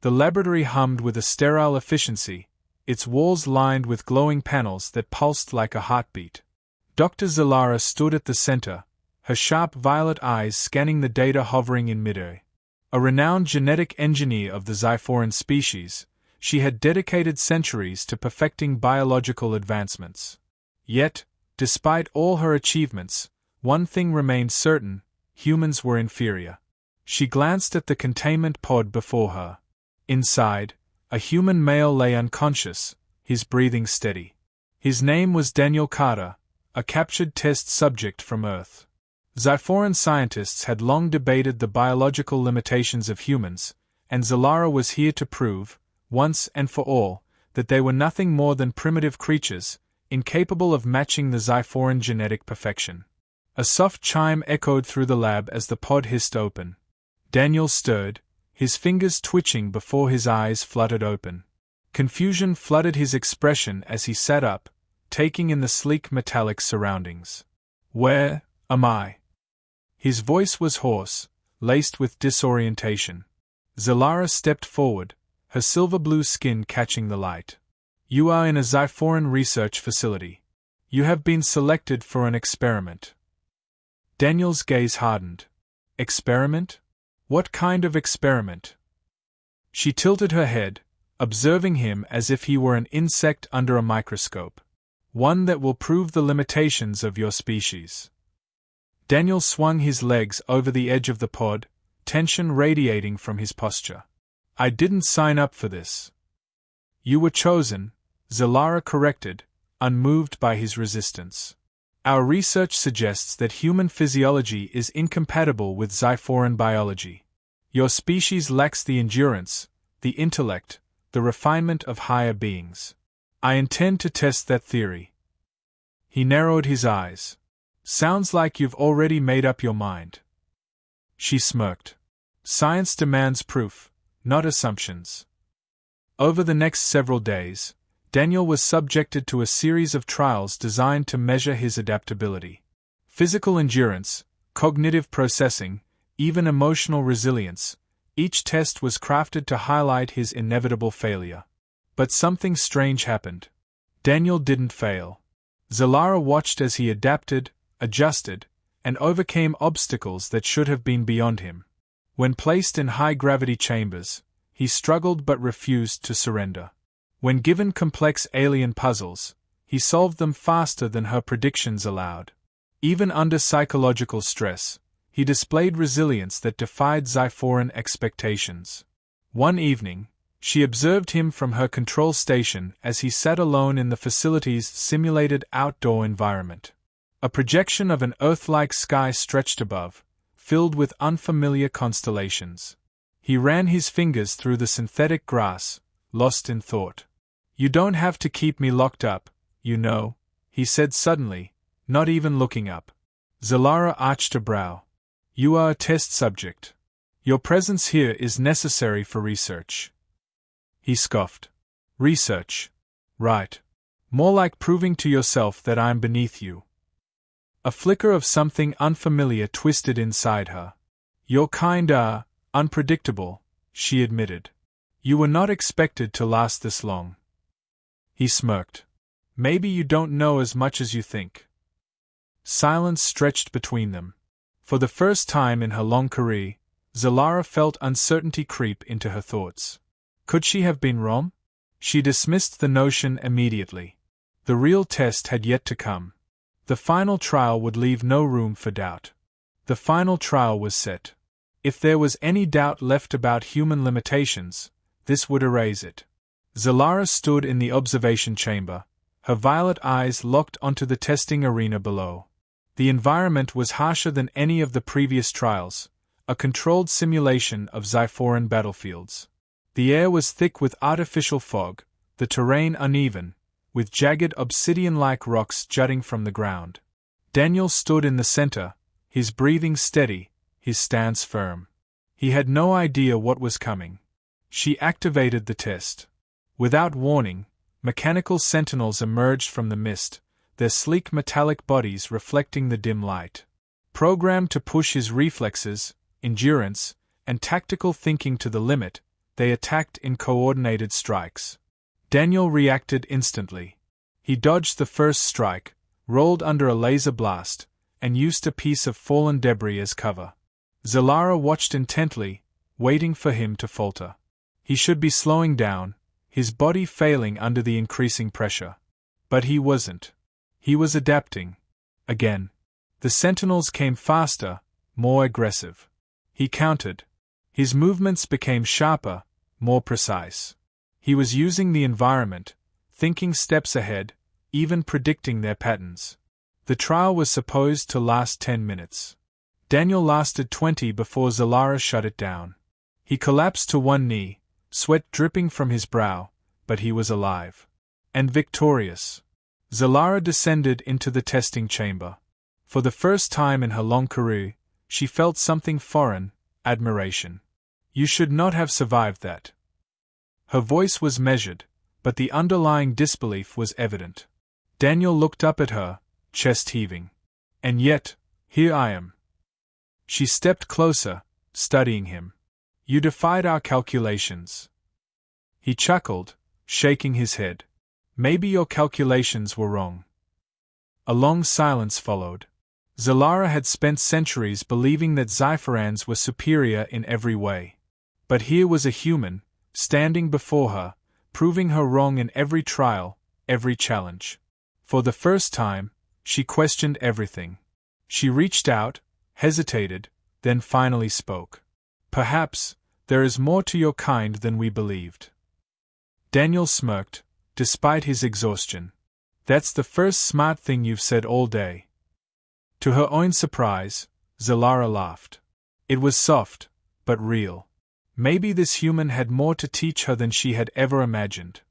The laboratory hummed with a sterile efficiency, its walls lined with glowing panels that pulsed like a heartbeat. Dr. Zalara stood at the center, her sharp violet eyes scanning the data hovering in midair. A renowned genetic engineer of the Xiforan species, she had dedicated centuries to perfecting biological advancements. Yet, despite all her achievements, one thing remained certain: humans were inferior. She glanced at the containment pod before her. Inside, a human male lay unconscious, his breathing steady. His name was Daniel Carter, a captured test subject from Earth. Xiforan scientists had long debated the biological limitations of humans, and Zalara was here to prove, once and for all, that they were nothing more than primitive creatures, incapable of matching the Xiforan genetic perfection. A soft chime echoed through the lab as the pod hissed open. Daniel stirred, his fingers twitching before his eyes fluttered open. Confusion flooded his expression as he sat up, taking in the sleek metallic surroundings. "Where am I?" His voice was hoarse, laced with disorientation. Zalara stepped forward, her silver-blue skin catching the light. "You are in a Xiforan research facility. You have been selected for an experiment." Daniel's gaze hardened. "Experiment? What kind of experiment?" She tilted her head, observing him as if he were an insect under a microscope. "One that will prove the limitations of your species." Daniel swung his legs over the edge of the pod, tension radiating from his posture. "I didn't sign up for this." "You were chosen," Zalara corrected, unmoved by his resistance. "Our research suggests that human physiology is incompatible with Xiforan biology. Your species lacks the endurance, the intellect, the refinement of higher beings. I intend to test that theory." He narrowed his eyes. "Sounds like you've already made up your mind." She smirked. "Science demands proof, not assumptions." Over the next several days, Daniel was subjected to a series of trials designed to measure his adaptability. Physical endurance, cognitive processing, even emotional resilience, each test was crafted to highlight his inevitable failure. But something strange happened. Daniel didn't fail. Zalara watched as he adapted, adjusted, and overcame obstacles that should have been beyond him. When placed in high-gravity chambers, he struggled but refused to surrender. When given complex alien puzzles, he solved them faster than her predictions allowed. Even under psychological stress, he displayed resilience that defied Xiforan expectations. One evening, she observed him from her control station as he sat alone in the facility's simulated outdoor environment. A projection of an Earth-like sky stretched above, filled with unfamiliar constellations. He ran his fingers through the synthetic grass, lost in thought. "You don't have to keep me locked up, you know," he said suddenly, not even looking up. Zalara arched a brow. "You are a test subject. Your presence here is necessary for research." He scoffed. "Research? Right. More like proving to yourself that I'm beneath you." A flicker of something unfamiliar twisted inside her. "Your kind are unpredictable," she admitted. "You were not expected to last this long." He smirked. "Maybe you don't know as much as you think." Silence stretched between them. For the first time in her long career, Zalara felt uncertainty creep into her thoughts. Could she have been wrong? She dismissed the notion immediately. The real test had yet to come. The final trial would leave no room for doubt. The final trial was set. If there was any doubt left about human limitations, this would erase it. Zalara stood in the observation chamber, her violet eyes locked onto the testing arena below. The environment was harsher than any of the previous trials, a controlled simulation of Xiforan battlefields. The air was thick with artificial fog, the terrain uneven, with jagged obsidian-like rocks jutting from the ground. Daniel stood in the center, his breathing steady, his stance firm. He had no idea what was coming. She activated the test. Without warning, mechanical sentinels emerged from the mist, their sleek metallic bodies reflecting the dim light. Programmed to push his reflexes, endurance, and tactical thinking to the limit, they attacked in coordinated strikes. Daniel reacted instantly. He dodged the first strike, rolled under a laser blast, and used a piece of fallen debris as cover. Zalara watched intently, waiting for him to falter. He should be slowing down, his body failing under the increasing pressure. But he wasn't. He was adapting. Again. The sentinels came faster, more aggressive. He countered. His movements became sharper, more precise. He was using the environment, thinking steps ahead, even predicting their patterns. The trial was supposed to last 10 minutes. Daniel lasted 20 before Zalara shut it down. He collapsed to one knee, sweat dripping from his brow, but he was alive. And victorious. Zalara descended into the testing chamber. For the first time in her long career, she felt something foreign, admiration. You should not have survived that. Her voice was measured, but the underlying disbelief was evident. Daniel looked up at her, chest heaving. And yet, here I am. She stepped closer, studying him. You defied our calculations. He chuckled, shaking his head. Maybe your calculations were wrong. A long silence followed. Zalara had spent centuries believing that Xiphorans were superior in every way. But here was a human, standing before her, proving her wrong in every trial, every challenge. For the first time, she questioned everything. She reached out, hesitated, then finally spoke. Perhaps, there is more to your kind than we believed. Daniel smirked, despite his exhaustion. That's the first smart thing you've said all day. To her own surprise, Zalara laughed. It was soft, but real. Maybe this human had more to teach her than she had ever imagined.